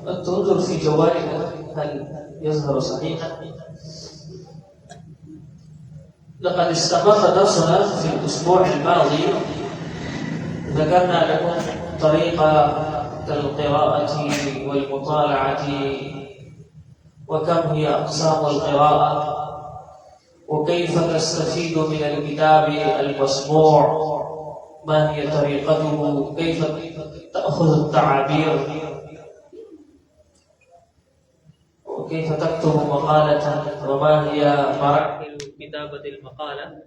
أن تنظر في جوالك هل يظهر صحيحا. لقد استمر درسنا في الأسبوع الماضي، ذكرنا لكم طريقة القراءة والمطالعة وكم هي أقسام القراءة وكيف تستفيد من الكتاب المسموع، ما هي طريقته، كيف تأخذ التعابير وكيف تكتب مقالة وما هي مراحل كتابة المقالة.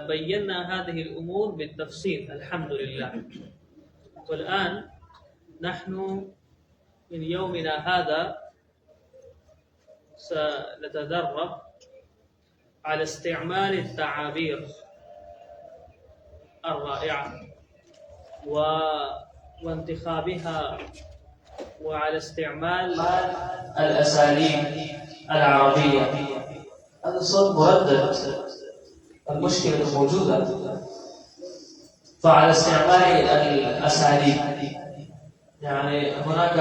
بينا هذه الأمور بالتفصيل الحمد لله. والآن نحن من يومنا هذا سنتدرب على استعمال التعابير الرائعة وانتخابها، وعلى استعمال الأساليب العربية. هذا الصوت مردد، المشكلة موجودة. فعلى استعمال الأساليب، يعني هناك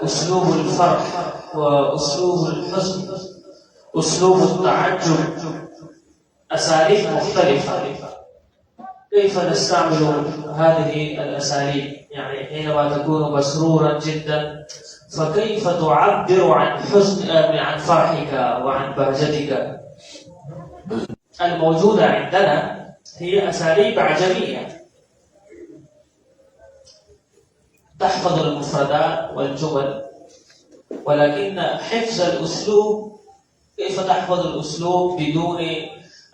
أسلوب الفرح وأسلوب الحزن، أسلوب التعجب، أساليب مختلفة. كيف نستعمل هذه الأساليب؟ يعني حينما تكون مسرورا جدا فكيف تعبر عن فرحك وعن بهجتك؟ الموجودة عندنا هي أساليب عجمية تحفظ المفردات والجمل، ولكن حفظ الأسلوب، كيف تحفظ الأسلوب بدون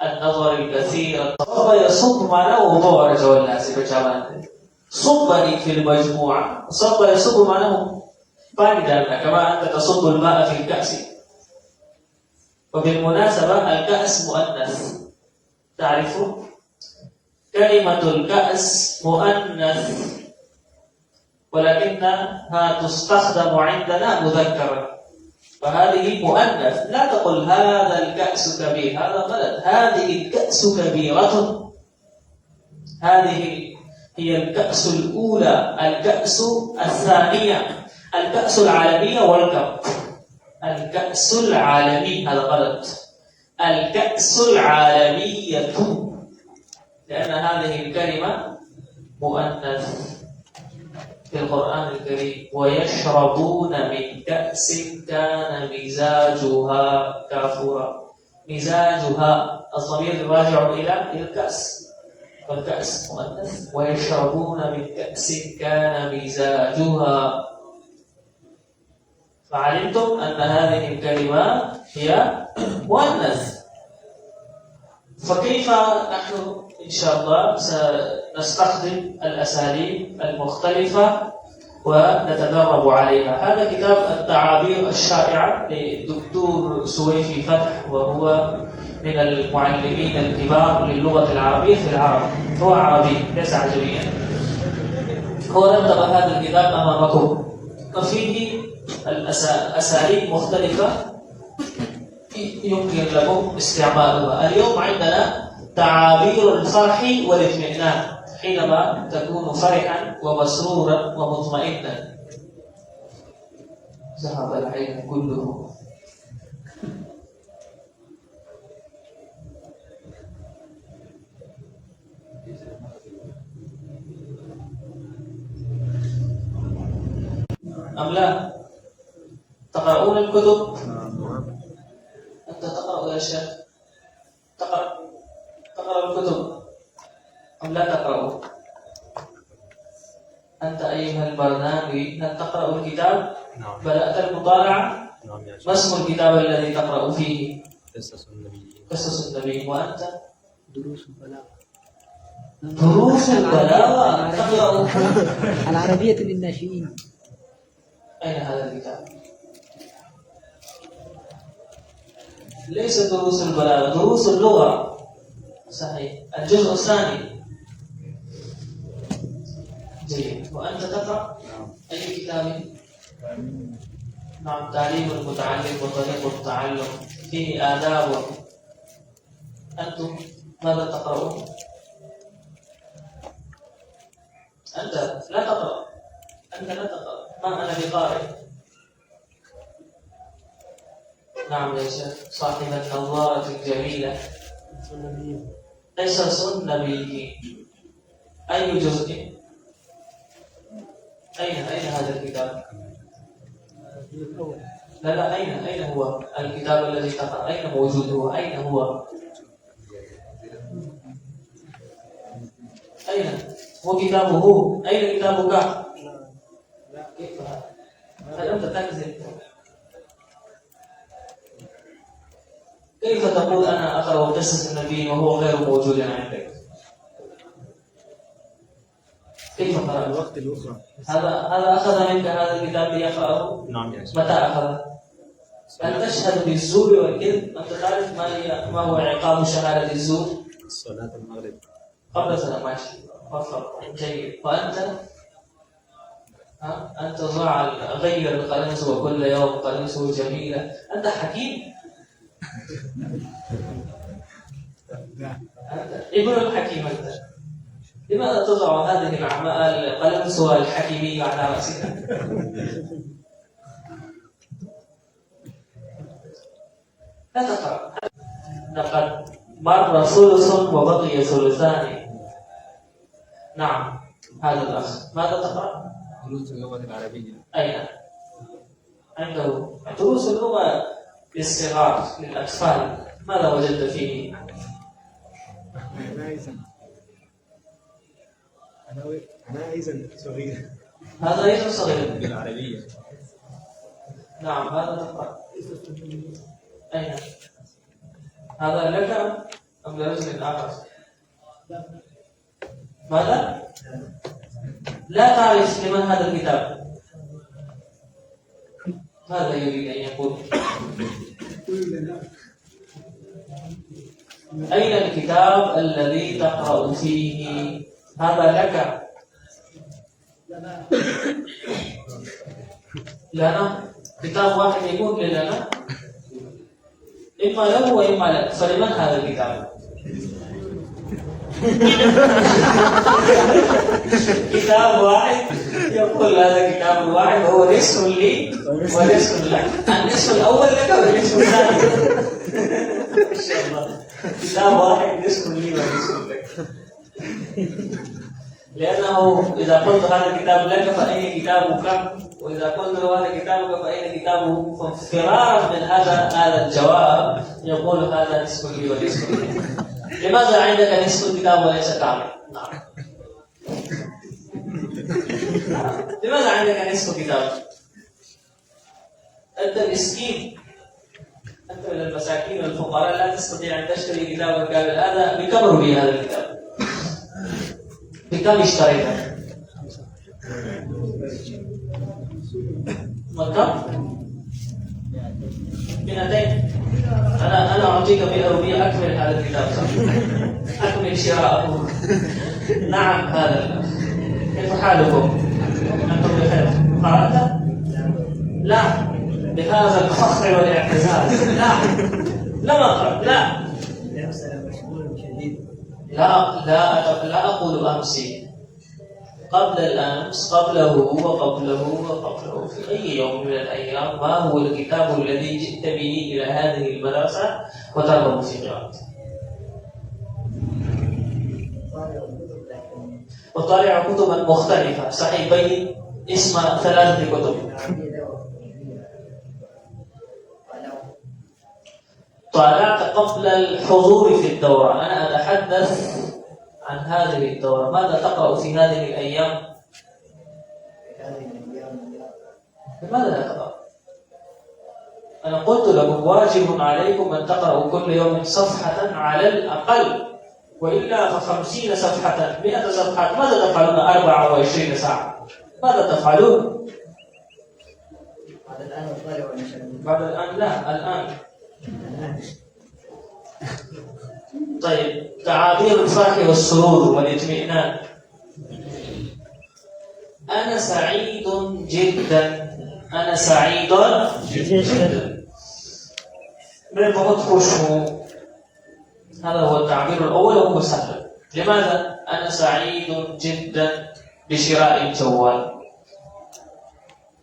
النظر الكثير. صب يصب معناه ومبارك والناس بجوانب صبني في المجموعة. صب يصب معناه باردة كما أنت تصب الماء في الكأس. وبالمناسبة الكأس مؤنث، تعرفوا كلمة الكأس مؤنث ولكنها تستخدم عندنا مذكرا، فهذه مؤنث. لا تقل هذا الكأس كبير، هذا غلط. هذه الكأس كبيرة، هذه هي الكأس الأولى، الكأس الثانية، الكأس العالمية والكب. الكأس العالمي، هذا غلط. الكأس العالمية، لأن هذه الكلمة مؤنث في القرآن الكريم. ويشربون من كأس كان مزاجها كافورا. مزاجها الضمير راجع إلى الكأس، والكأس مؤنث. ويشربون من كأس كان مزاجها. فعلمتم أن هذه الكلمة هي مؤنث. فكيف نحن إن شاء الله سنستخدم الأساليب المختلفة ونتدرب عليها؟ هذا كتاب التعابير الشائعة للدكتور سويفي فتح، وهو من المعلمين الكبار للغة العربية في العرب. هو عربي ليس عجميا. هو رتب هذا الكتاب أمامكم، وفيه أساليب مختلفة يمكن لكم استعمالها. اليوم عندنا تعابير الفرح والاطمئنان، حينما تكون فرحا ومسرورا ومطمئنا. ذهب العلم كله. أم لا؟ تقرؤون الكتب؟ أنت تقرأ يا شيخ؟ تقرأ الكتب أم لا تقرأ؟ أنت أيها البرنامج هل تقرأ الكتاب؟ نعم. بدأت المطالعة؟ نعم. ما اسم الكتاب الذي تقرأ فيه؟ قصص النبي. قصص النبي. وأنت؟ دروس البلاغة. دروس البلاغة تقرأ؟ العربية للناشئين. أين هذا الكتاب؟ ليس دروس البلاغة، دروس اللغة. صحيح، الجزء الثاني. جيد. وأنت تقرأ أي كتاب؟ نعم. تعليم المتعلم وطريق التعلم، فيه آداب. أنتم ماذا تقرؤون؟ أنت لا تقرأ، أنت لا تقرأ. ما أنا بقارئ. نعم يا شيخ. صاحب النظارة الجميلة. قصص النبي. أي جزء؟ أين هذا الكتاب؟ لا أين هو الكتاب الذي تقرأ؟ أين موجود هو؟ أين هو؟ أين هو كتابه؟ أين كتابك؟ كيف هل أنت تكذب؟ كيف تقول أنا أقرأ قصص النبي وهو غير موجود عندك؟ كيف قرأت؟ الوقت الأخرى. هذا أخذ منك هذا الكتاب ليقرأه؟ نعم يا شيخ. متى أخذ؟ أن تشهد بالزور والكذب. أنت تعرف ما هو عقاب شهادة الزور؟ صلاة المغرب. قبل سنة ماشي. فقط جيد. وأنت أنت غير القلنسوة كل يوم قلنسوة جميلة. أنت حكيم. أنت ابن الحكيم. أنت لماذا تضع هذه القلنسوة الحكيمية على رأسك؟ لا تقرأ. لقد مر ثلث وبقي ثلثان. نعم هذا الأخ ماذا تقرأ؟ دروس اللغة العربية. أين؟ عنده دروس اللغة للصغار للأطفال. ماذا وجدت فيه؟ أنا أيضا صغير. هذا أيضا صغير بالعربية. نعم هذا تقرأ. أين؟ هذا لك أم لرجل آخر؟ ماذا؟ لا تعرف لمن هذا الكتاب. ماذا يريد أن يقول؟ أين الكتاب الذي تقرأ فيه؟ هذا لك. لنا كتاب واحد يقول لنا إما له وإما لك. فلمن هذا الكتاب؟ كتاب واحد يقول هذا كتاب واحد وهو نصف لي ونصف لك. النصف الأول لك والنصف الثاني. إن شاء الله كتاب واحد نصف لي ونصف لك. لأنه إذا قلت هذا الكتاب لك فأين كتابك؟ وإذا قلت له هذا كتابك فأين كتابه؟ ففرارا من هذا الجواب يقول هذا نصف لي ونصف لي. لماذا عندك نصف الكتاب وليس كامل؟ نعم. لماذا عندك نصف الكتاب؟ أنت مسكين. أنت من المساكين والفقراء لا تستطيع أن تشتري كتابا كامل. هذا بكم ربي هذا الكتاب؟ بكم اشتريته؟ وكم؟ 200. أنا أعطيك 100 روبية أكمل هذا الكتاب صح؟ أكمل شراءه. نعم هذا. كيف حالكم؟ أنتم بخير؟ قرأت؟ لا بهذا الفخر والاعتزاز. لا أقرأ. لا أقول أمسي. قبل الأمس قبله وقبله في أي يوم من الأيام. ما هو الكتاب الذي جئت به إلى هذه المدرسة وترغب في قراءته؟ وطالع كتبا مختلفة صحيحين اسم 3 كتب. طالعت قبل الحضور في الدورة. أنا أتحدث عن هذه الدورة. ماذا تقرأ في هذه الأيام؟ لماذا لا تقرأ؟ أنا قلت لكم واجب عليكم أن تقرأوا كل يوم صفحة على الأقل، وإلا ف50 صفحة 100 صفحة. ماذا تفعلون 24 ساعة؟ ماذا تفعلون؟ بعد الآن لا الآن. طيب تعابير الفرح والسرور والاطمئنان. أنا سعيد جدا. أنا سعيد جدا. मैं बहुत खुश हूँ. هذا هو التعبير الأول وهو سهل. لماذا؟ أنا سعيد جدا بشراء الجوال.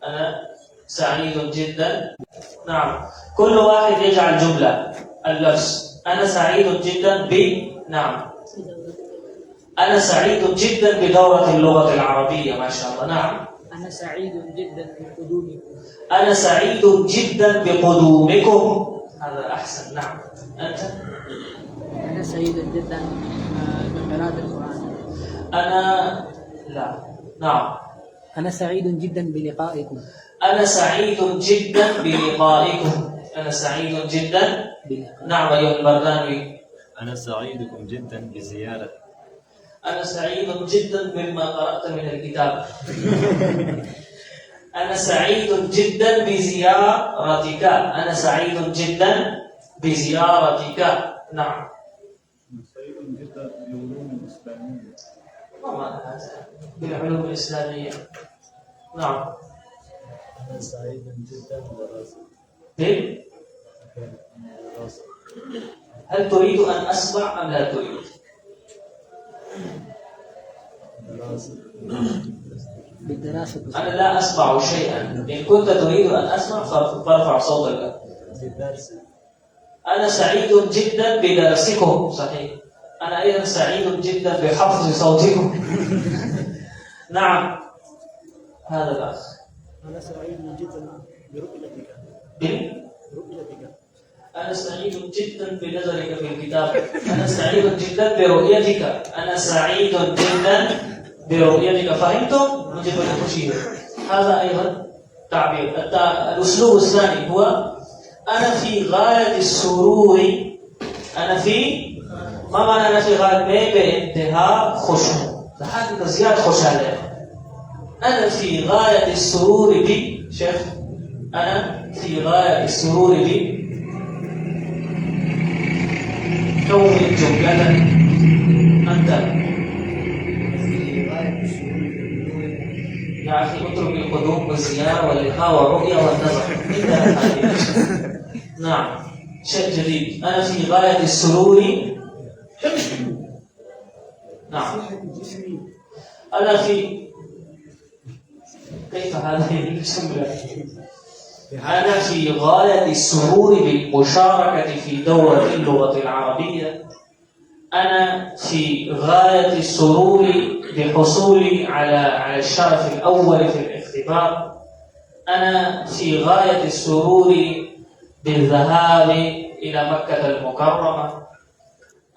أنا سعيد جدا. نعم، كل واحد يجعل جملة اللفظ. أنا سعيد جدا نعم، أنا سعيد جدا بدورة اللغة العربية ما شاء الله. نعم، أنا سعيد جدا بقدومكم. أنا سعيد جدا بقدومكم. هذا أحسن. نعم، أنت؟ أنا سعيد جدا بقراءة القرآن. أنا لا. نعم، أنا سعيد جدا بلقائكم. أنا سعيد جدا بلقائكم. أنا سعيد جدا. نعم أيها البردانوي. أنا سعيد جدا بزيارة. أنا سعيد جدا بما قرأت من الكتاب. أنا سعيد جدا بزيارتك. أنا سعيد جدا بزيارتك. نعم. سعيد جدا بالعلوم الإسلامية. ما معنى هذا؟ بالعلوم الإسلامية. نعم. أنا سعيد جدا بالدراسة. هل تريد أن أسمع أم لا تريد؟ بالدراسة. أنا لا أسمع شيئا. إن كنت تريد أن أسمع فارفع صوتك. أنا سعيد جدا بدرسكم. صحيح. أنا أيضا سعيد جدا بحفظ صوتكم. نعم، هذا الأخ. أنا سعيد جدا برؤيتك. برؤيتك. أنا سعيد جدا بنظرك في الكتاب. أنا سعيد جدا برؤيتك. أنا سعيد جدا برؤيتك. فهمتم؟ مجھے بڑی خوشی ہے. هذا أيضا تعبير. الأسلوب الثاني هو أنا في غاية السرور. أنا في ما معنى أنا في غاية ما بانتهاء خشوع. لحد زيادة خشوع. أنا في غاية السرور شيخ. أنا في غاية السرور كون جملة. أنت يا أخي اترك القدوم والزيارة واللقاء والرؤية والنظر. نعم، شيء جديد. أنا في غاية السرور. نعم. أنا في كيف هذه الجملة؟ أنا في غاية السرور بالمشاركة في دورة اللغة العربية. أنا في غاية السرور بحصولي على الشرف الأول في الاختبار. أنا في غاية السرور بالذهاب إلى مكة المكرمة.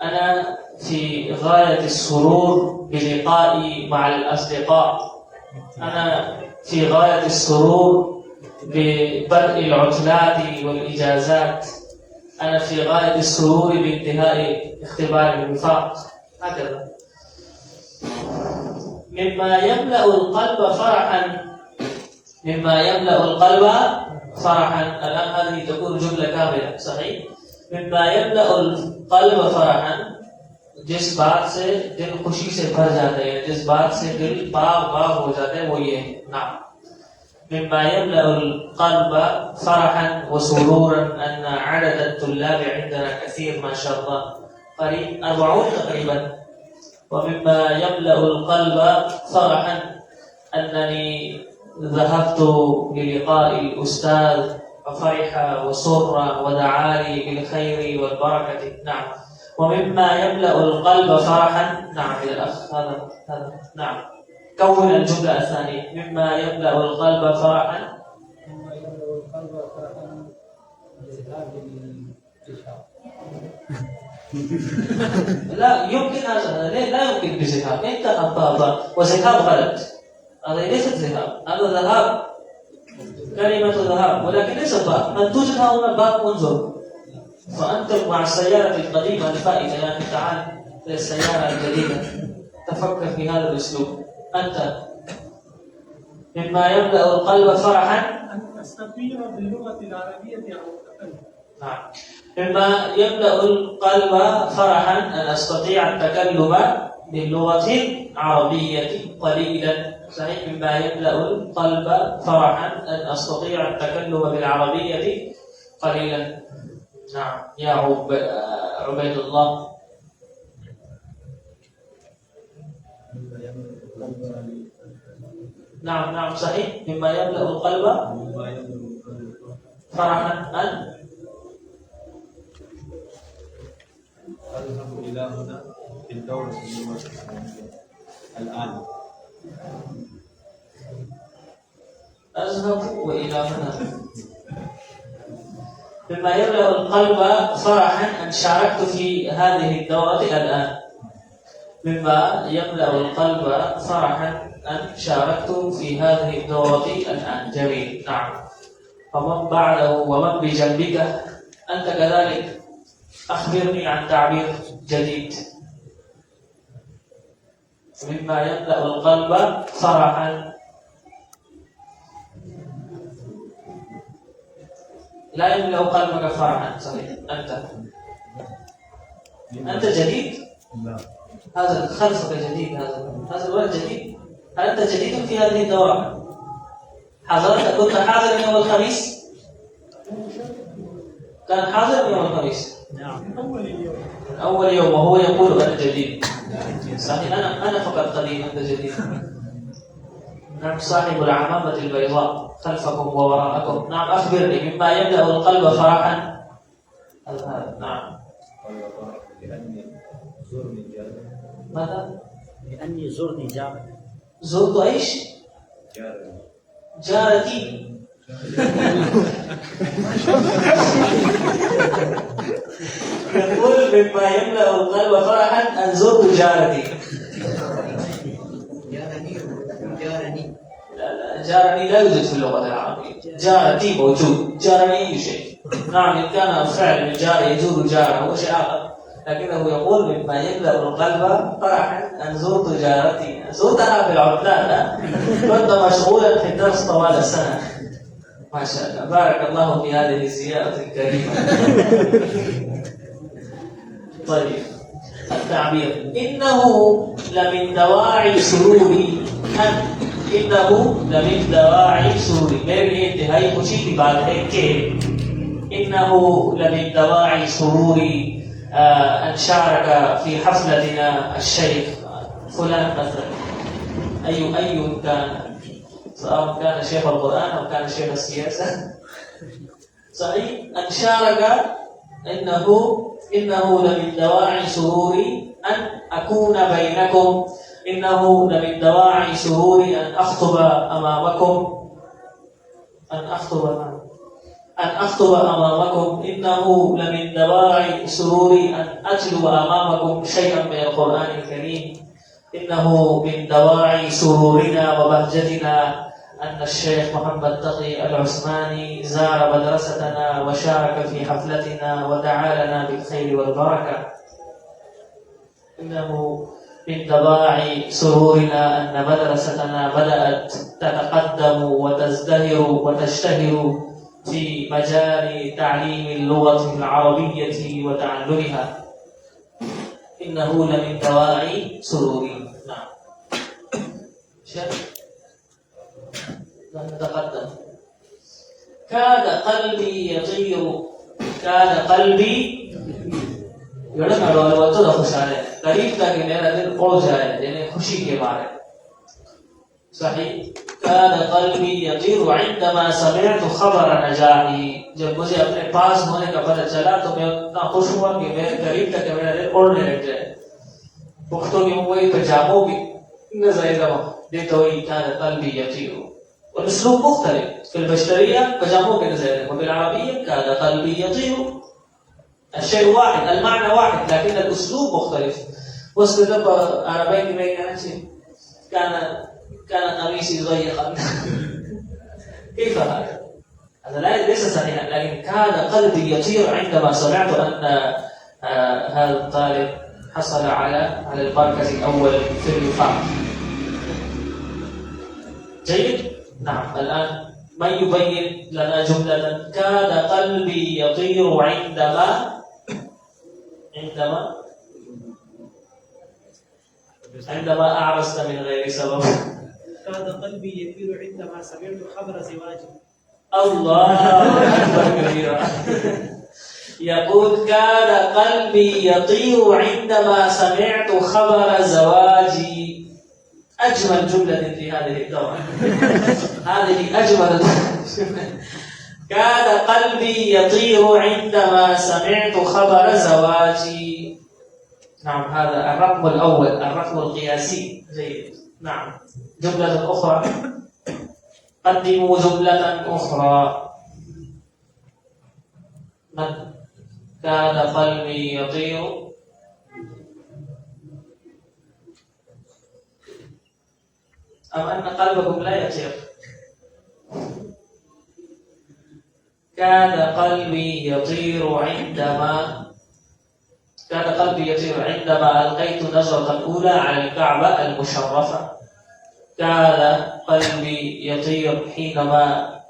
أنا في غاية السرور بلقائي مع الأصدقاء. أنا في غاية السرور ببدء العطلات والإجازات. أنا في غاية السرور بانتهاء اختبار الوفاق. هكذا. مما يملأ القلب فرحا. مما يملأ القلب فرحا. الآن هذه تكون جملة كاملة. صحيح. مما يملأ القلب فرحا. जिस बात से दिल खुशी से भर जाते हैं, जिस बात से दिल बाग हो जाते हैं, वो ये है. نعم. مما يملأ القلب فرحا وسرورا أن عدد الطلاب عندنا كثير ما شاء الله، قريب 40 تقريبا. ومما يملأ القلب فرحا أنني ذهبت للقاء الأستاذ ففرح وسر ودعا لي بالخير والبركة. نعم. ومما يملأ القلب فرحا. نعم إلى الأخ هذا. نعم، كون الجملة الثانية. مما يملأ القلب فرحا. مما يملأ القلب فرحا بذهاب للجهاد. لا يمكن هذا. لا يمكن بذهاب. أنت أبابا وذهاب غلط. هذا ليست ذهاب، هذا ذهاب كلمة ذهاب، ولكن ليس باء. أن توجد هنا باء انظر. فأنت مع السيارة القديمة الفائتة، يعني تعال للسيارة الجديدة. تفكر في هذا الأسلوب. أنت مما يملأ القلب فرحا أن أستطيع باللغة العربية أو أتكلم. نعم. مما يملأ القلب فرحا أن أستطيع التكلم باللغة العربية قليلا. صحيح. مما يملأ القلب فرحا أن أستطيع التكلم بالعربية قليلا. نعم يا عبيد الله. مما يملأ نعم نعم صحيح. مما يملأ القلب فرحا أن أذهب إلى هنا في الدورة اللغة الإسلامية الآن. أذهب وإلى هنا. مما يملأ القلب فرحا أن شاركت في هذه الدورة الآن. مما يملأ القلب فرحا أن شاركت في هذه الدورة الآن. جميل. نعم. فمن بعده ومن بجنبك أنت كذلك أخبرني عن تعبير جديد. مما يملأ القلب فرحا. لا يملأ قلبك فرحا. صحيح. أنت جديد. لا. هذا خلفك جديد. هذا الولد جديد. هل أنت جديد في هذه الدورة؟ كنت حاضر يوم الخميس؟ كان حاضر يوم الخميس؟ نعم. أول يوم وهو يقول أنا جديد. صحيح. أنا فقط قديم. أنت جديد. نعم. صاحب العمامة البيضاء خلفكم ووراءكم. نعم. أخبرني مما يملأ القلب فرحا. نعم. لأني زرني جاري. ماذا؟ لأني زرني جاري. زرت إيش؟ جارتي. يقول مما يملأ القلب فرحا أن زرت جارتي. لا جارني لا يوجد في اللغة العربية. جارتي موجود. جارني أي شيء. نعم. إن كان فعل من جار يزور جاره هو شيء آخر، لكنه يقول مما يملأ القلب فرحا أن زرت جارتي. زرتها في العطلات. كنت مشغولا في الدرس طوال السنة. ما شاء الله. بارك الله في هذه الزيارة الكريمة. طيب. التعبير إنه لمن دواعي سروري मेरे इंतहाई खुशी की बात है कि إنه لمن دواعي سروري أن شارك في حفلتنا الشيخ فلان مثلا. أي كان، سواء كان شيخ القرآن أو كان شيخ السياسة. صحيح. أن شارك. إنه لمن دواعي سروري أن أكون بينكم. إنه لمن دواعي سروري أن أخطب أمامكم. إنه لمن دواعي سروري أن أتلو أمامكم شيئا من القرآن الكريم. إنه من دواعي سرورنا وبهجتنا أن الشيخ محمد تقي العثماني زار مدرستنا وشارك في حفلتنا ودعا لنا بالخير والبركة. إنه من دواعي سرورنا أن مدرستنا بدأت تتقدم وتزدهر وتشتهر في مجال تعليم اللغة العربية وتعلمها. إنه لمن دواعي سروري. نعم. نتقدم. كاد قلبي يطير. قریب تھا کہ میرا دل اڑ جائے، یعنی خوشی کے مارے. صحیح. كان قلبي يطير عندما سمعت خبر نجاحي. جب مجھے اپنے پاس ہونے کا پتہ چلا تو میں اتنا خوش ہوا کہ میرے قریب تک میرا دل اڑنے لگ جائے. پختوں کی وہی پجاموں کی نظر دیتوئی كان قلبي يطير. والاسلوب مختلف. في البشرية پجاموں کے نظر، وبالعربية كان قلبي يطير. الشيء واحد، المعنى واحد، لكن الاسلوب مختلف. وصل لبا عربي کی میں کہنا چاہیے كان قميصي ضيقا. كيف هذا؟ هذا ليس صحيحا، لكن كان قلبي يطير عندما سمعت أن هذا الطالب حصل على المركز الأول في الرفاق. جيد؟ نعم. الآن من يبين لنا جملة كان قلبي يطير عندما أعرست من غير سبب. كان قلبي يطير عندما سمعت خبر زواجي. الله أكبر كبيرا. يقول كان قلبي يطير عندما سمعت خبر زواجي. أجمل جملة في هذه الدورة. هذه أجمل جملة. كاد قلبي يطير عندما سمعت خبر زواجي. نعم، هذا الرقم الأول، الرقم القياسي. جيد. نعم. جملة أخرى، قدموا جملة أخرى. من كاد قلبي يطير أم أن قلبكم لا يطير؟ كاد قلبي يطير عندما ألقيت نظرة الأولى على الكعبة المشرفة. كاد قلبي يطير حينما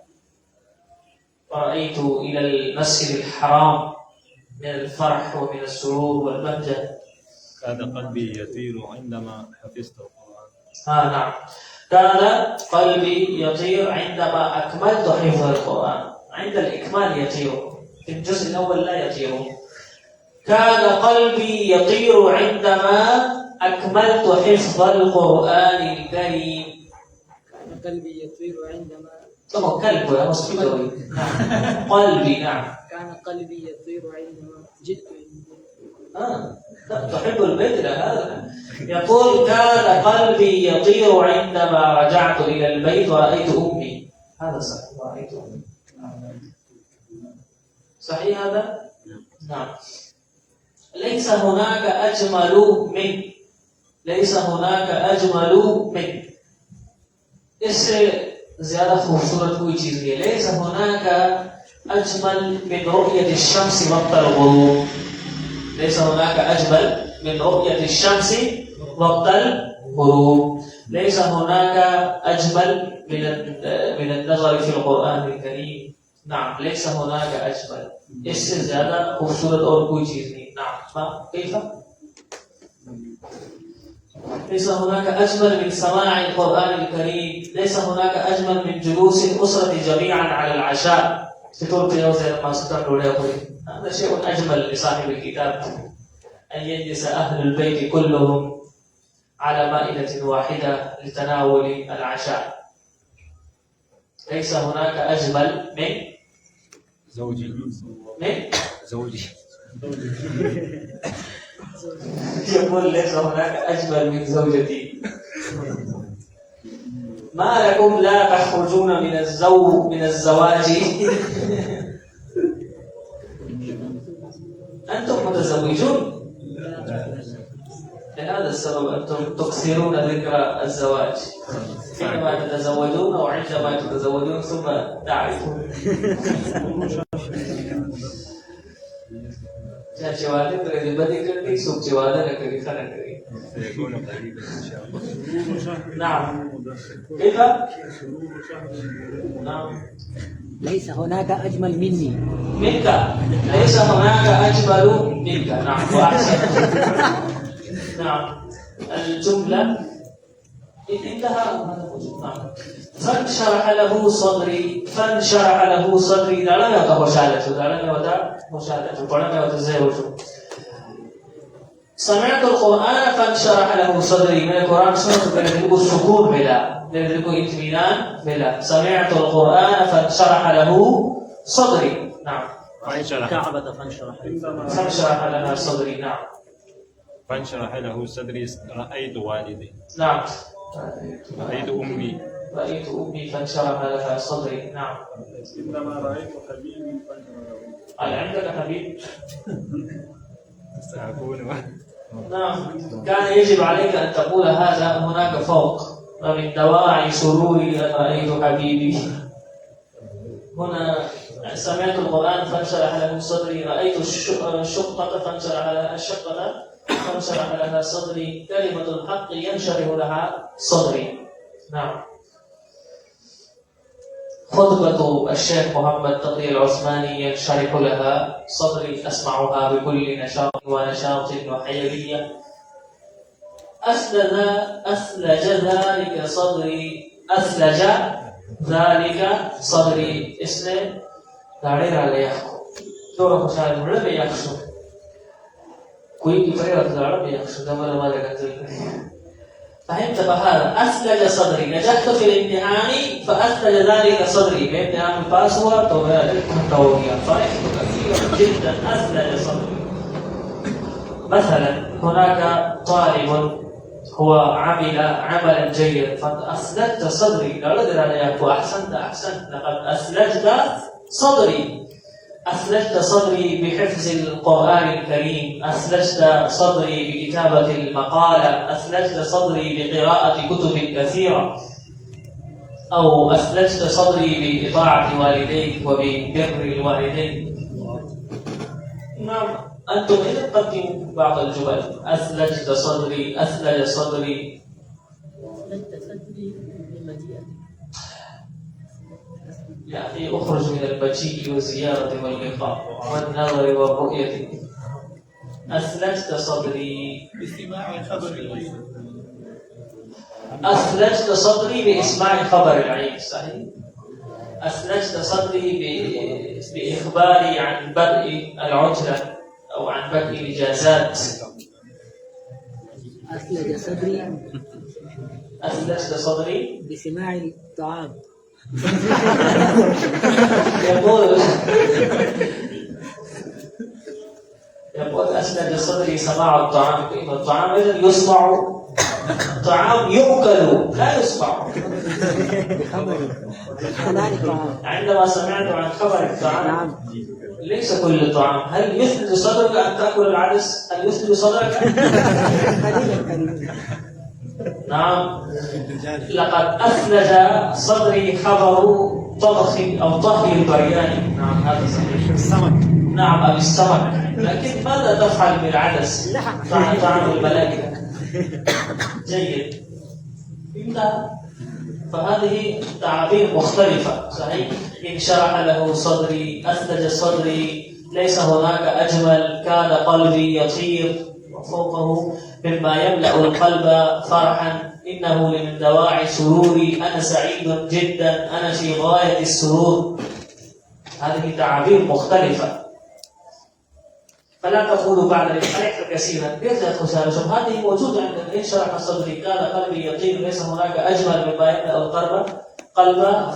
رأيت إلى المسجد الحرام من الفرح ومن السرور والبهجة. كاد قلبي يطير عندما حفظت القرآن. نعم. كاد قلبي يطير عندما أكملت حفظ القرآن. عند الإكمال يطير، في الجزء الأول لا يطير. كاد قلبي يطير عندما أكملت حفظ القرآن الكريم. قلبي يطير عندما كلب يا مصطفى. نعم. قلبي. نعم. كان قلبي يطير عندما جئت لا تحب البيت هذا. يقول كان قلبي يطير عندما رجعت إلى البيت ورأيت أمي. هذا صحيح، ورأيت أمي. صحيح هذا؟ نعم. ليس هناك أجمل من. ليس هناك أجمل من. इससे ज़्यादा खूबसूरत कोई चीज़ नहीं है. ليس هناك أجمل من رؤية الشمس وقت الغروب. ليس هناك أجمل من رؤية الشمس وقت الغروب. ليس هناك أجمل من النظر في القرآن الكريم. نعم. ليس هناك أجمل. इससे ज़्यादा खूबसूरत और कोई चीज़ नहीं. نعم. كيف؟ ليس هناك أجمل من سماع القرآن الكريم. ليس هناك أجمل من جلوس الأسرة جميعا على العشاء. هذا شيء أجمل لصاحب الكتاب، أن يجلس أهل البيت كلهم على مائدة واحدة لتناول العشاء. ليس هناك أجمل من زوجي. يقول ليس هناك أجمل من زوجتي. ما لكم لا تخرجون من الزواج؟ أنتم متزوجون، لهذا السبب أنتم تكثرون ذكر الزواج حينما تتزوجون وعندما تتزوجون ثم تعرفون. جوادة ترى بدي كذي سوق جوادة كذي خلنا كذي. سيكون قريبا إن شاء الله. نعم. كيف؟ نعم. ليس هناك أجمل مني. منك. ليس هناك أجمل منك. نعم. وأحسن. نعم. الجملة انتهى. نعم. فانشرح له صدري. دعنا وتزوجه. سمعت القرآن فانشرح له صدري. من القرآن سنة ندرك السكون بلا، ندرك اطمئنان بلا. سمعت القرآن فانشرح له صدري. نعم. كعبة فانشرح لها صدري. نعم. فانشرح له صدري. رأيت والدي. نعم. رأيت أمي فانشرح لها صدري. نعم. إنما رأيت حبيبي فانشرح له. هل عندك حبيب؟ سأكون. نعم. كان يجب عليك أن تقول هذا هناك فوق. ومن دواعي سروري أن رأيت حبيبي. هنا سمعت القرآن فانشرح له صدري. رأيت الشقة فانشرح لها صدري. كلمة الحق ينشرح لها صدري. نعم. خطبة الشيخ محمد تقي العثماني ينشرح لها صدري. أسمعها بكل نشاط وحيوية. أثلج ذلك صدري. इसने दाढ़े डाले आपको तो रखा मुड़े पे यक्षु कोई की परे रख दाढ़ा पे यक्षु दमर हमारे कंजल فهمت بهذا أثلج صدري، نجحت في الامتحان فأثلج ذلك صدري، الامتحان الباسورد والتوقيع، فرحت كثيرا جدا، أثلج صدري. مثلا هناك طالب هو عمل عملا جيدا فأثلجت صدري، لا أقدر عليك وأحسنت لقد أثلجت صدري. أثلجت صدري بحفظ القرآن الكريم، أثلجت صدري بكتابة المقالة، أثلجت صدري بقراءة كتب كثيرة، أو أثلجت صدري بإطاعة والديك وببر الوالدين. نعم، أنتم إذا قدموا بعض الجمل، أثلجت صدري، أثلج صدري. يا أخي أخرج من المجيء والزيارة واللقاء والنظر والرؤية. أثلجت صدري باستماع خبر الغيب. أثلجت صدري بإسماع خبر العيب، صحيح. أثلجت صدري بإخباري عن بدء العجلة أو عن بدء الإجازات. أثلج صدري أثلجت صدري بسماع الطعام. يقول أثلج صدري سماع الطعام، كيف الطعام إذا يسمع، الطعام يؤكل لا يسمع. حلال الطعام. عندما سمعت عن خبر الطعام، نعم. ليس كل الطعام، هل يثلج صدرك أن تأكل العدس؟ هل يثلج صدرك؟ قليلا. نعم، لقد أثلج صدري خبر طبخ أو طهي البرياني. نعم هذا صحيح. السمك. نعم أو السمك، لكن ماذا تفعل بالعدس؟ طعام الملائكة. جيد. انتهى. فهذه تعابير مختلفة، صحيح. انشرح له صدري، أثلج صدري، ليس هناك أجمل، كاد قلبي يطير وفوقه مما يملأ القلب فرحا، إنه لمن دواعي سروري، أنا سعيد جدا، أنا في غاية السرور. هذه تعابير مختلفة. فلا تقولوا بعد ذلك فرحت كثيرا، ليس خسارة، هذه موجودة عندنا. انشرح صدري، كاد قلبي يطير، ليس هناك أجمل مما يملأ القلب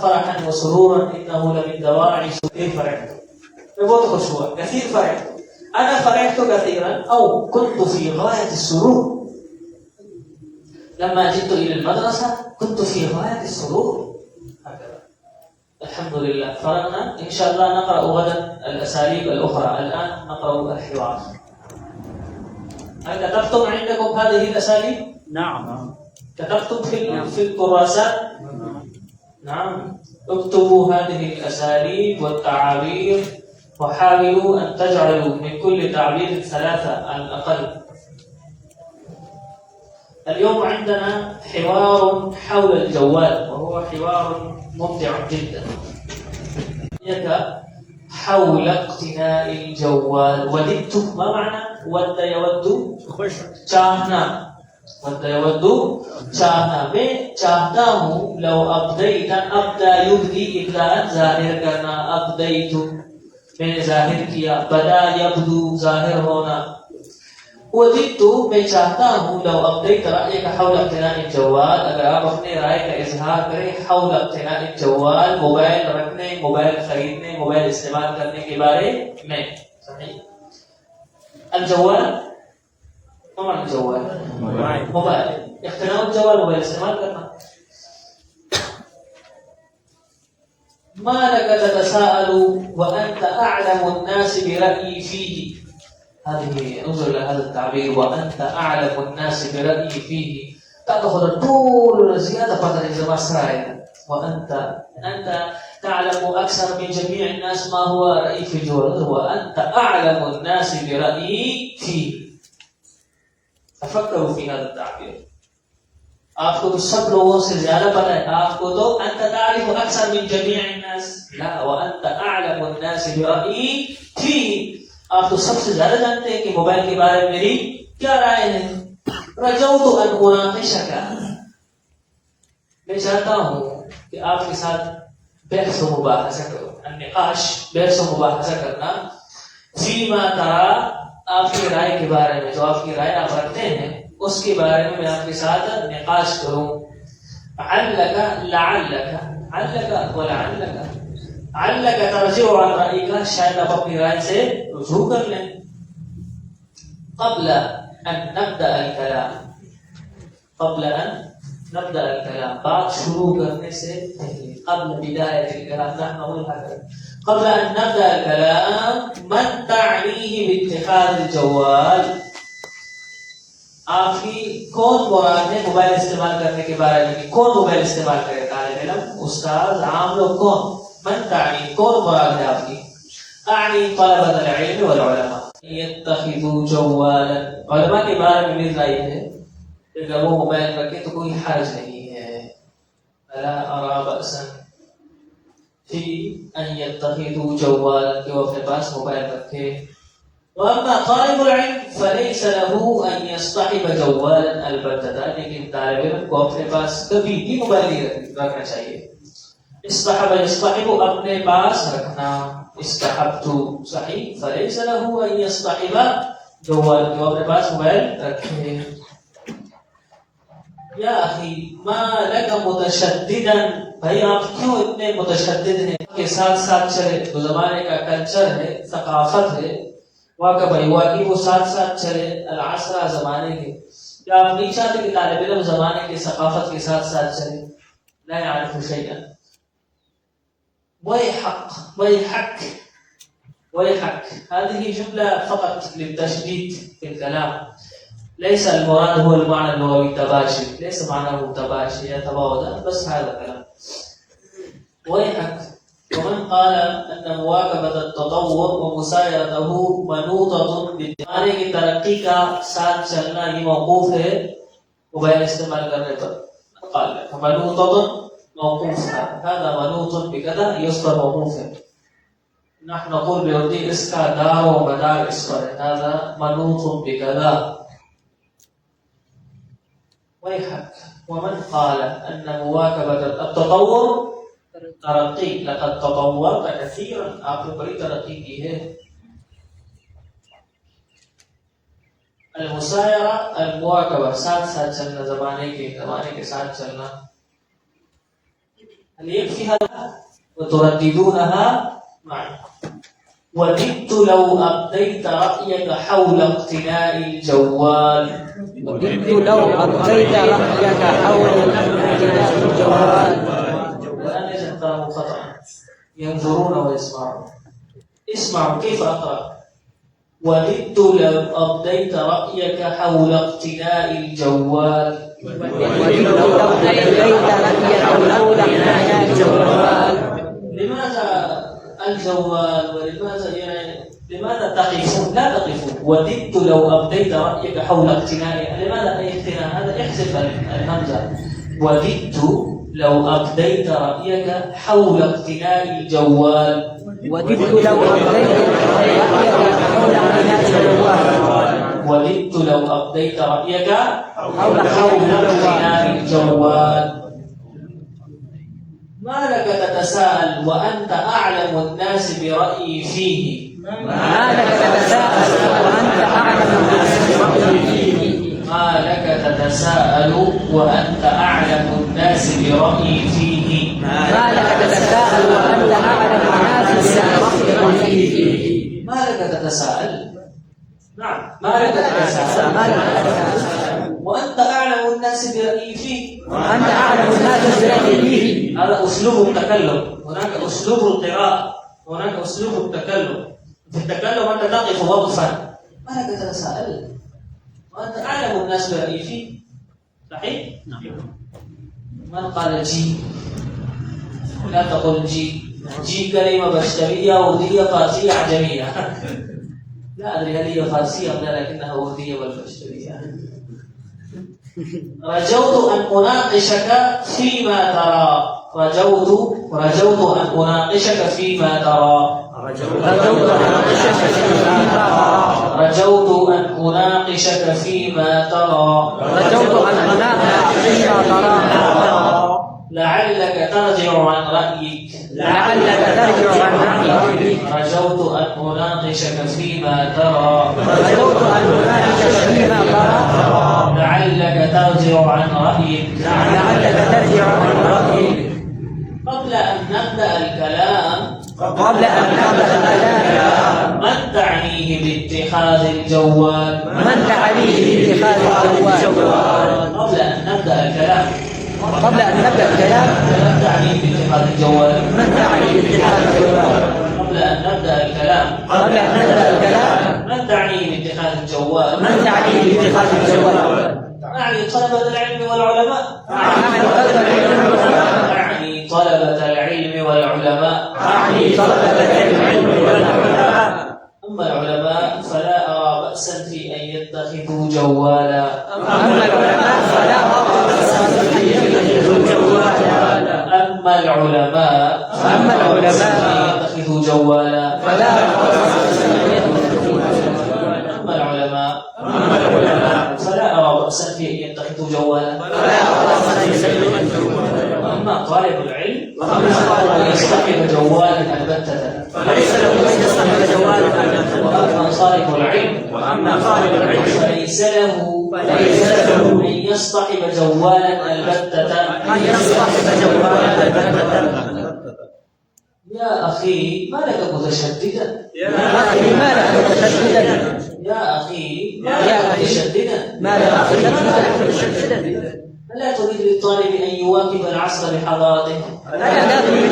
فرحا وسرورا، إنه لمن دواعي سروري. فرحت بموت خشوع، كثير فرحت، أنا فرحت كثيرا أو كنت في غاية السرور. لما جئت إلى المدرسة كنت في غاية السرور. هكذا. الحمد لله، فرغنا. إن شاء الله نقرأ غدا الأساليب الأخرى. الآن نقرأ الحوار. هل كتبتم عندكم هذه الأساليب؟ نعم. كتبتم في الكراسات؟ نعم. اكتبوا هذه الأساليب والتعابير، وحاولوا أن تجعلوا من كل تعبير 3 على الأقل. اليوم عندنا حوار حول الجوال، وهو حوار ممتع جدا. حول اقتناء الجوال. وددت، ما معنى ود يود؟ चाहना. ود يود चाहना. मैं चाहता हूँ لو أبديت، أبدا يبدي إبداء ظاهر करना، أبديت मैंने जाहिर किया, बदा यबदू ظاهر होना। वदित, मैं चाहता हूँ लव अपडेट राय हौल इक्तिनाई जवाल, अगर आप अपने राय का इजहार करें हौल इक्तिनाई जवाल, मोबाइल रखने, मोबाइल खरीदने, मोबाइल इस्तेमाल करने के बारे में। सही। الجوال ما معنى الجوال؟ موبايل. اقتناء الجوال موبايل इस्तेमाल करना. ما لك تتساءل وأنت أعلم الناس برأيي فيه. هذه انظر إلى هذا التعبير، وأنت أعلم الناس برأيي فيه. تأخذ طول زيادة فترة زمان سرايا. وأنت تعلم أكثر من جميع الناس ما هو رأيي في الجوال، وأنت أعلم الناس برأيي فيه. تفكروا في هذا التعبير. आपको तो सब लोगों से ज्यादा पता है, आपको तो أنت تعرف أكثر من جميع الناس. لا، وأنت أعلم الناس برأيي فيه. आप तो सबसे ज्यादा जानते हैं कि मोबाइल के बारे में मेरी क्या राय है। रजौतु अन उनाक़िशक, मैं चाहता हूँ कि आपके साथ बहस व मुबाहसा करो। अन्निकाश, बहस व मुबाहसा करना। फीमा तरा, आपकी राय के बारे में, जो आपकी राय आप रखते हैं, उसके बारे में मैं आपके साथ निकाश करूं। अल्लक तर्जिउ अन रअयिका, शायद आप अपनी राय से रुजू कर लें। क़ब्ल अन नब्दा अल कलाम, बात शुरू करने से पहले, क़ब्ल बिदायत अल कलाम, क़ब्ल अन नब्दा अल कलाम मन तअनीहि बिइत्तिखाज़ अल जवाल, आपकी कौन मुराद है मोबाइल इस्तेमाल करने के बारे में? कौन मोबाइल इस्तेमाल करे? तालिब इल्म, उस्ताद, आम लोग, कौन? मन तानी, कौन मुराद है आपकी? आनी तलबत अल-इल्म वल उलमा यत्तखिज़ू जवालन, उलमा के बारे में भी राय है कि अगर वो मोबाइल रखे तो कोई हर्ज नहीं है। अला अरा बअसन फी अन यत्तखिज़ू जवालन, कि वो अपने पास मोबाइल रखे। वअम्मा तालिबुल इल्म फलैस लहू अन यस्तहिब जवालन अलबत्ता, लेकिन तालिब इल्म को अपने पास कभी भी मोबाइल नहीं रखना चाहिए। इस्तहब यस्तहिब, अपने पास रखना। इस्तहबतु सही, फलैस लहू अन यस्तहिब जवालन, को अपने पास मोबाइल रखे। या अखी मा लक मुतशद्दिदन, भाई आप क्यों इतने मुतशद्दिद हैं? के साथ साथ चले, तो जमाने का कल्चर है, सकाफत है, वाक़ई भाई वाकई वो साथ साथ चले। अल-असरा, जमाने के, क्या आप नहीं चाहते कि तालिब इल्म जमाने के सकाफत के साथ साथ चले? ला यारिफु शैअन, वयहक, هذه جملة فقط للتشديد في الكلام، ليس المراد هو المعنى اللغوي التباشر، ليس معناه تباشر يتباوض، بس هذا الكلام. ويحك. ومن قال أن مواكبة التطور ومسايرته منوطة بالزمانه की तरक्की का साथ चलना ये मौकूफ है मोबाइल इस्तेमाल करने पर। قال منوطة موقوف है, هذا منوط بكذا يصبح موقوف है। نحن نقول بأردي इसका दार व मदार इस पर है, هذا منوط بكذا। ويحك. ومن قال أن مواكبة التطور तरक्की, लक़द ततव्वरत कसीरन, आपने बड़ी तरक्की की है। अल-मुसायरा, अल-मुवाकबा, साथ साथ चलना, जमाने के साथ चलना। हल यक्फी हज़ा व तुरद्दिदूनहा मअ। वदिद्त लौ अब्दैत रअयक हौल इक़्तिनाइल जवाल, وَدِدْتُ لَوْ أَبْدَيْتَ رَأْيَكَ حَوْلَ اقْتِنَاءِ الْجَوَالِ. والآن ليس قرأه خطأ، ينظرون ويسمعون. اسمعوا كيف أقرأ. وددت لو أبديت رأيك حول اقتناء الجوال. وَدِدْتُ لَوْ أَبْدَيْتَ رَأْيَكَ حَوْلَ اقْتِنَاءِ الْجَوَالِ. لماذا الجوال ولماذا لماذا تقفون؟ لا تقفون. وددت لو أبديت رأيك حول اقتنائه، لماذا أي اقتناء؟ هذا احذف الهمزة. وددت لو أبديت رأيك حول اقتناء الجوال. وَدِدْتُ لَوْ أَبْدَيْتَ رَأْيَكَ حَوْلَ اقْتِنَاءِ الْجَوَالِ. وددت لو أبديت رأيك حول اقتناء الجوال. ما لك تتساءل وأنت أعلم الناس برأيي فيه؟ ما لك تتساءل وأنت أعلم الناس برأيي فيه؟ ما لك تتساءل وأنت أعلم الناس برأيي فيه؟ ما لك تتساءل وأنت أعلم الناس برأيي فيه؟ ما لك تتساءل؟ نعم، ما لك تتساءل وأنت أعلم الناس برأيي فيه؟ وأنت أعلم الناس برأيي فيه. هذا أسلوب التكلم، هناك أسلوب القراءة، هناك أسلوب التكلم. في التكلم أنت تقف وقفا، ما لك تتساءل وأنت أعلم الناس برأيي فيه. صحيح؟ من قال جي؟ لا تقل جي. جي كلمة بشرية أردية فارسية أعجمية. لا أدري هل هي فارسية أم لا، لكنها أردية والبشرية. رجوت أن أناقشك فيما ترى. رجوت أن أناقشك فيما ترى. رجوت أن أناقشك فيما ترى. لعلك ترجع عن رأيك. رجوت أن أناقشك فيما ترى. لعلك ترجع عن رأيك لعلك ترجع عن رأيك قبل أن نبدأ الكلام من تعنيه باتخاذ الجوال من تعنيه باتخاذ الجوال قبل أن نبدأ الكلام من تعنيه باتخاذ الجوال من تعنيه باتخاذ الجوال قبل أن نبدأ الكلام من تعنيه باتخاذ الجوال أعني طلبة العلم والعلماء أعني طلبة العلم والعلماء أما العلماء فلا أرى بأسا في أن يتخذوا جوالا أما العلماء يتخذوا جوالا فلا أرى بأسا في أن يتخذوا جوالا أما طالب العلم يصطحب جوالا البتة وأما طالب العلم فليس له أن يصطحب جوالا البتة يا أخي ما لك متشددا ألا تريد للطالب أن يواكب العصر بحضارته ألا تريد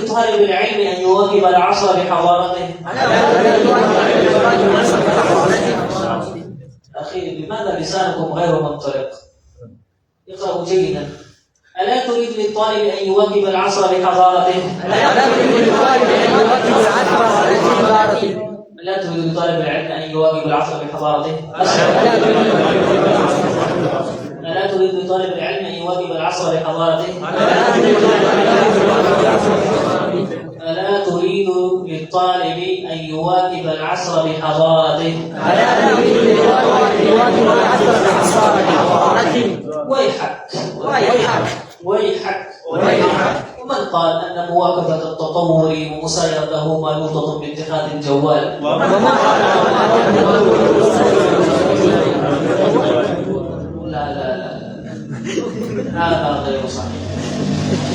لطالب العلم أن يواكب العصر بحضارته أخي لماذا لسانكم غير منطلق اقرأوا جيدا ألا تريد للطالب أن يواكب العصر بحضارته لا تريد لطالب العلم أن يواكب العصر بحضارته لا تريد لطالب العلم أن يواكب العصر بحضارته ألا تريد للطالب أن يواكب العصر بحضارته ويحك ومن قال أن مواكبة التطور ومسايرته منوطة باتخاذ الجوال لا هذا غير صحيح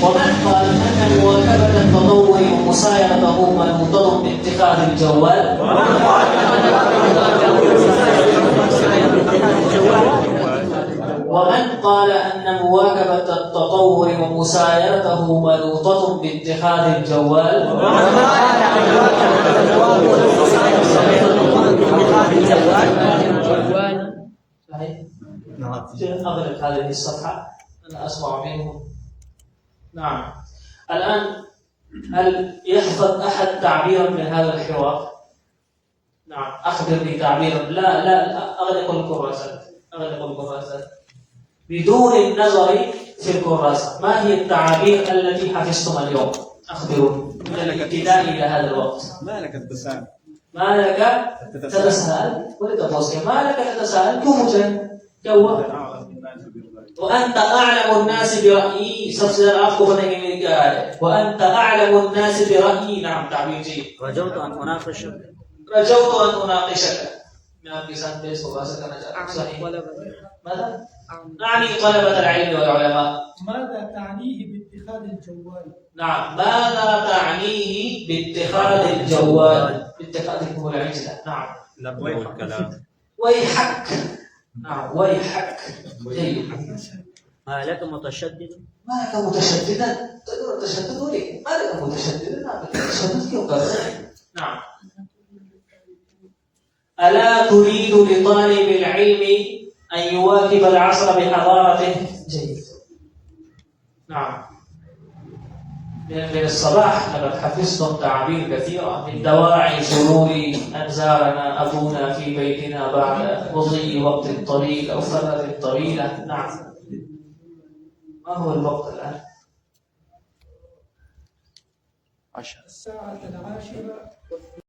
ومن قال أن مواكبة التطور ومسايرته منوطة باتخاذ الجوال ومن قال أن مواكبة التطور ومسايرته منوطة باتخاذ الجوال صحيح؟ أغلق هذه الصفحة أنا أسمع منهم. نعم الآن هل يحفظ أحد تعبيرا من هذا الحوار؟ نعم أخبرني تعبيرا. لا أغلق الكراسة بدون النظر في الكراسة. ما هي التعابير التي حفظتم اليوم؟ أخبروني من الابتداء إلى هذا الوقت. ما لك تتساءل ما لك تتساءل كوجا جوا وأنت أعلم الناس برأيي وأنت أعلم الناس برأيي. نعم تعبير جيد. رجوت أن أناقشك. نعم بسان بيس وباسك صحيح. ماذا؟ أعني طلبة العلم والعلماء. ماذا تعنيه باتخاذ الجوال؟ نعم ماذا تعنيه باتخاذ الجوال؟ باتخاذكم العجلة. نعم لبوا الكلام. ويحك. نعم ويحك. جيد. ما لك متشدد؟ ما لك متشددا؟ تقول التشدد وليه؟ ما لك متشددا؟ نعم التشدد يقال. نعم ألا تريد لطالب العلم أن يواكب العصر بحضارته؟ جيد. نعم من الصباح لقد حفظتم تعابير كثيرة من دواعي سرور أن زارنا أبونا في بيتنا بعد مضي وقت طويل أو فترة طويلة. نعم ما هو الوقت الآن؟ الساعة 10.